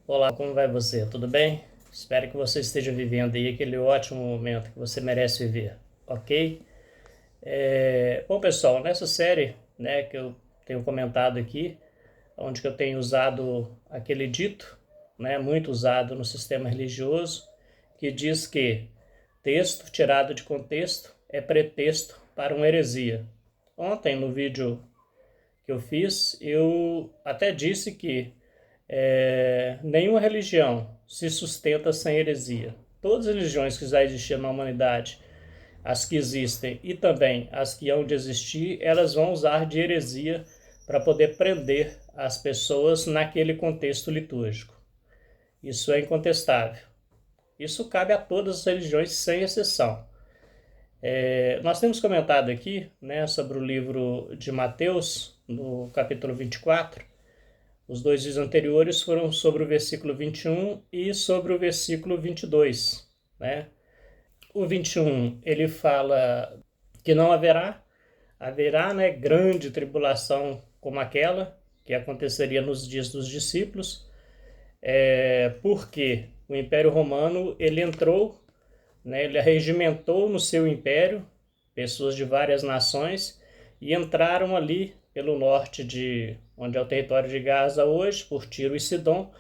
Olá, como vai você? Tudo bem? Espero que você esteja vivendo aí aquele ótimo momento que você merece viver, ok? Bom, pessoal, nessa série, né, que eu tenho comentado aqui, onde que eu tenho usado aquele dito, né, muito usado no sistema religioso, que diz que texto tirado de contexto é pretexto para uma heresia. Ontem, no vídeo que eu fiz, eu até disse que nenhuma religião se sustenta sem heresia. Todas as religiões que já existiam na humanidade, as que existem e também as que hão de existir, elas vão usar de heresia para poder prender as pessoas naquele contexto litúrgico. Isso é incontestável. Isso cabe a todas as religiões, sem exceção. Nós temos comentado aqui, né, sobre o livro de Mateus, no capítulo 24. Os dois vídeos anteriores foram sobre o versículo 21 e sobre o versículo 22, né? O 21, ele fala que não haverá, né, grande tribulação como aquela que aconteceria nos dias dos discípulos, porque o Império Romano, ele entrou, né, ele regimentou no seu império pessoas de várias nações e entraram ali pelo norte de onde é o território de Gaza hoje, por Tiro e Sidom,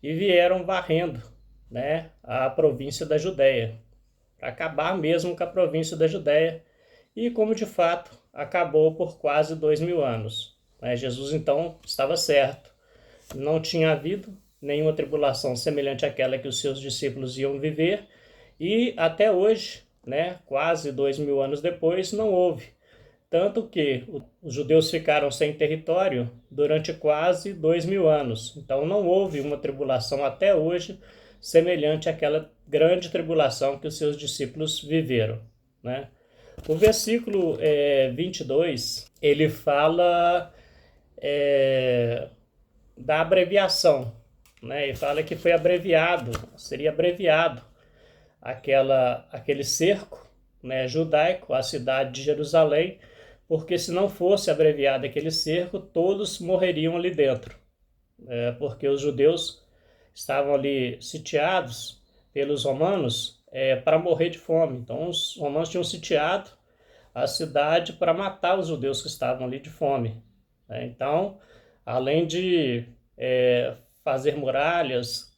e vieram varrendo, né, a província da Judéia, para acabar mesmo com a província da Judéia, e como de fato acabou por quase 2000 anos. Né? Jesus então estava certo, não tinha havido nenhuma tribulação semelhante àquela que os seus discípulos iam viver, e até hoje, né, quase 2000 anos depois, não houve. Tanto que os judeus ficaram sem território durante quase 2000 anos. Então não houve uma tribulação até hoje semelhante àquela grande tribulação que os seus discípulos viveram. Né? O versículo 22, ele fala da abreviação. Né? Ele fala que foi abreviado, seria abreviado aquele cerco, né, judaico, a cidade de Jerusalém, porque se não fosse abreviado aquele cerco, todos morreriam ali dentro, porque os judeus estavam ali sitiados pelos romanos para morrer de fome. Então os romanos tinham sitiado a cidade para matar os judeus que estavam ali de fome. Então, além de fazer muralhas,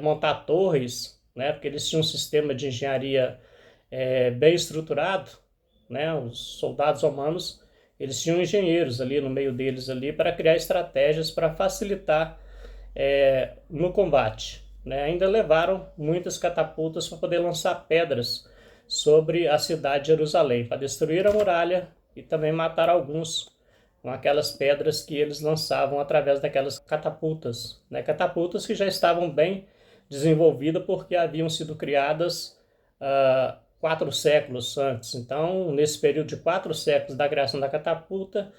montar torres, né, porque eles tinham um sistema de engenharia bem estruturado, né, os soldados romanos, eles tinham engenheiros ali no meio deles ali para criar estratégias para facilitar no combate. Né? Ainda levaram muitas catapultas para poder lançar pedras sobre a cidade de Jerusalém, para destruir a muralha e também matar alguns com aquelas pedras que eles lançavam através daquelas catapultas. Né? Catapultas que já estavam bem desenvolvidas porque haviam sido criadas 4 séculos antes. Então, nesse período de 4 séculos da criação da catapulta,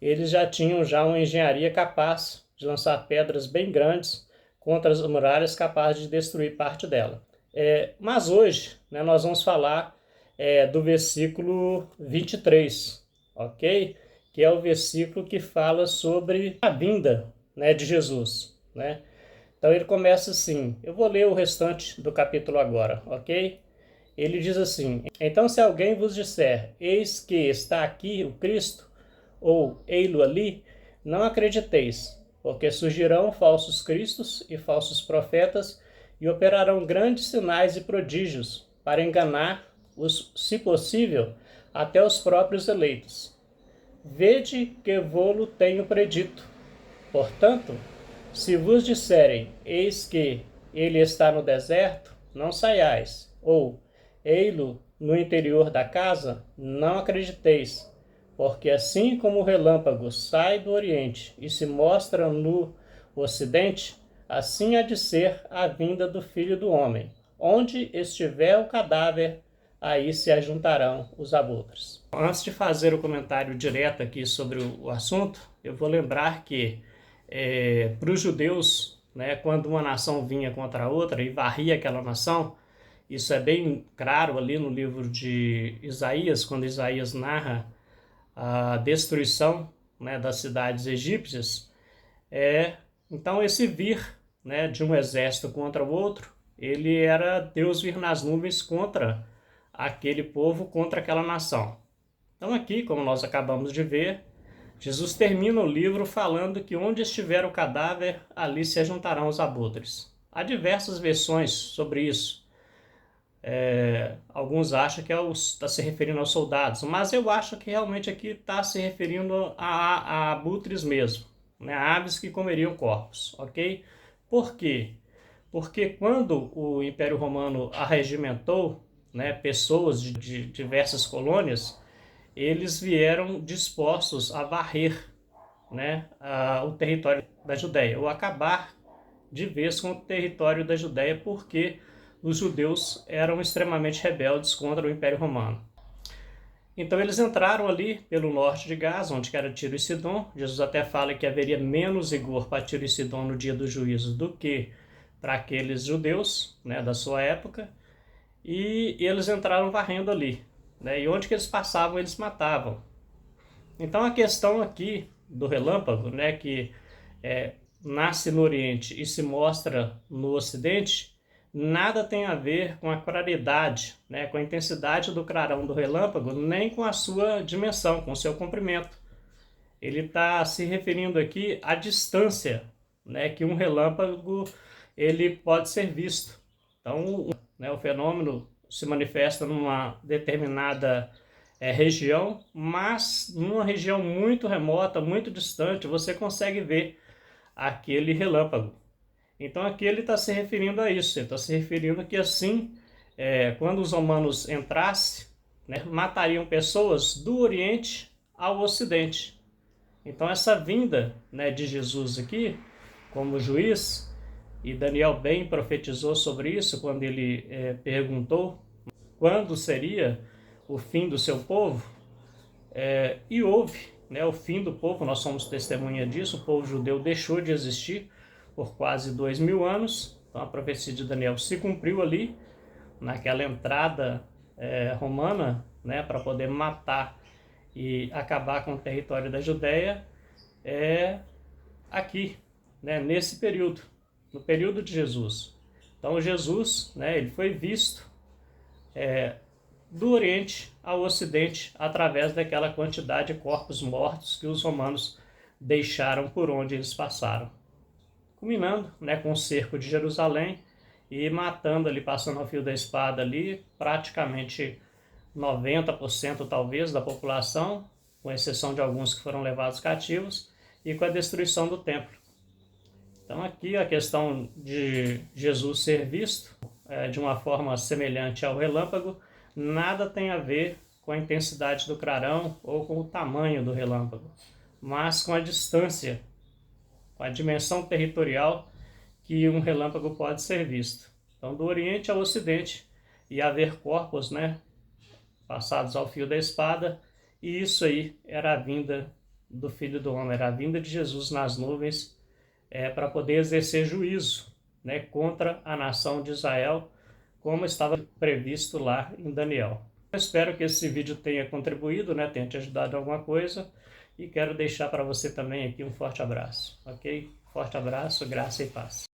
eles já tinham uma engenharia capaz de lançar pedras bem grandes contra as muralhas, capazes de destruir parte dela. Mas hoje, né, nós vamos falar do versículo 23, ok? Que é o versículo que fala sobre a vinda, né, de Jesus. Né? Então ele começa assim, eu vou ler o restante do capítulo agora, ok? Ele diz assim, então se alguém vos disser, eis que está aqui o Cristo, ou ei-lo ali, não acrediteis, porque surgirão falsos cristos e falsos profetas e operarão grandes sinais e prodígios para enganar se possível, até os próprios eleitos. Vede que vô-lo tenho predito. Portanto, se vos disserem, eis que ele está no deserto, não saiais, ou ei-lo no interior da casa, não acrediteis, porque assim como o relâmpago sai do oriente e se mostra no ocidente, assim há de ser a vinda do Filho do Homem. Onde estiver o cadáver, aí se ajuntarão os abutres. Antes de fazer o comentário direto aqui sobre o assunto, eu vou lembrar que para os judeus, né, quando uma nação vinha contra a outra e varria aquela nação, isso é bem claro ali no livro de Isaías, quando Isaías narra a destruição, né, das cidades egípcias. Então esse vir né, de um exército contra o outro, ele era Deus vir nas nuvens contra aquele povo, contra aquela nação. Então aqui, como nós acabamos de ver, Jesus termina o livro falando que onde estiver o cadáver, ali se juntarão os abutres. Há diversas versões sobre isso. Alguns acham que está se referindo aos soldados, mas eu acho que realmente aqui está se referindo a abutres mesmo, né? Aves que comeriam corpos, ok? Por quê? Porque quando o Império Romano arregimentou, né, pessoas de diversas colônias, eles vieram dispostos a varrer, né, o território da Judéia, ou acabar de vez com o território da Judéia, porque os judeus eram extremamente rebeldes contra o Império Romano. Então eles entraram ali pelo norte de Gaza, onde era Tiro e Sidom. Jesus até fala que haveria menos rigor para Tiro e Sidom no dia do juízo do que para aqueles judeus, né, da sua época. E eles entraram varrendo ali, né, e onde que eles passavam, eles matavam. Então a questão aqui do relâmpago, né, que nasce no Oriente e se mostra no Ocidente, nada tem a ver com a claridade, né, com a intensidade do clarão do relâmpago, nem com a sua dimensão, com o seu comprimento. Ele está se referindo aqui à distância, né, que um relâmpago ele pode ser visto. Então, né, o fenômeno se manifesta numa determinada região, mas numa região muito remota, muito distante, você consegue ver aquele relâmpago. Então aqui ele está se referindo a isso, ele está se referindo que assim, quando os romanos entrassem, né, matariam pessoas do Oriente ao Ocidente. Então essa vinda, né, de Jesus aqui, como juiz, e Daniel bem profetizou sobre isso quando ele perguntou quando seria o fim do seu povo, e houve, né, o fim do povo, nós somos testemunha disso, o povo judeu deixou de existir por quase 2000 anos, então a profecia de Daniel se cumpriu ali, naquela entrada romana, né, para poder matar e acabar com o território da Judéia, aqui, né, nesse período, no período de Jesus. Então Jesus, né, ele foi visto do Oriente ao Ocidente através daquela quantidade de corpos mortos que os romanos deixaram por onde eles passaram. Culminando, né, com o cerco de Jerusalém e matando ali, passando ao fio da espada ali, praticamente 90% talvez da população, com exceção de alguns que foram levados cativos, e com a destruição do templo. Então aqui a questão de Jesus ser visto de uma forma semelhante ao relâmpago, nada tem a ver com a intensidade do clarão ou com o tamanho do relâmpago, mas com a distância, com a dimensão territorial que um relâmpago pode ser visto. Então, do Oriente ao Ocidente, e haver corpos, né, passados ao fio da espada, e isso aí era a vinda do Filho do Homem, era a vinda de Jesus nas nuvens, para poder exercer juízo, né, contra a nação de Israel, como estava previsto lá em Daniel. Eu espero que esse vídeo tenha contribuído, né, tenha te ajudado em alguma coisa, e quero deixar para você também aqui um forte abraço, ok? Forte abraço, graça e paz.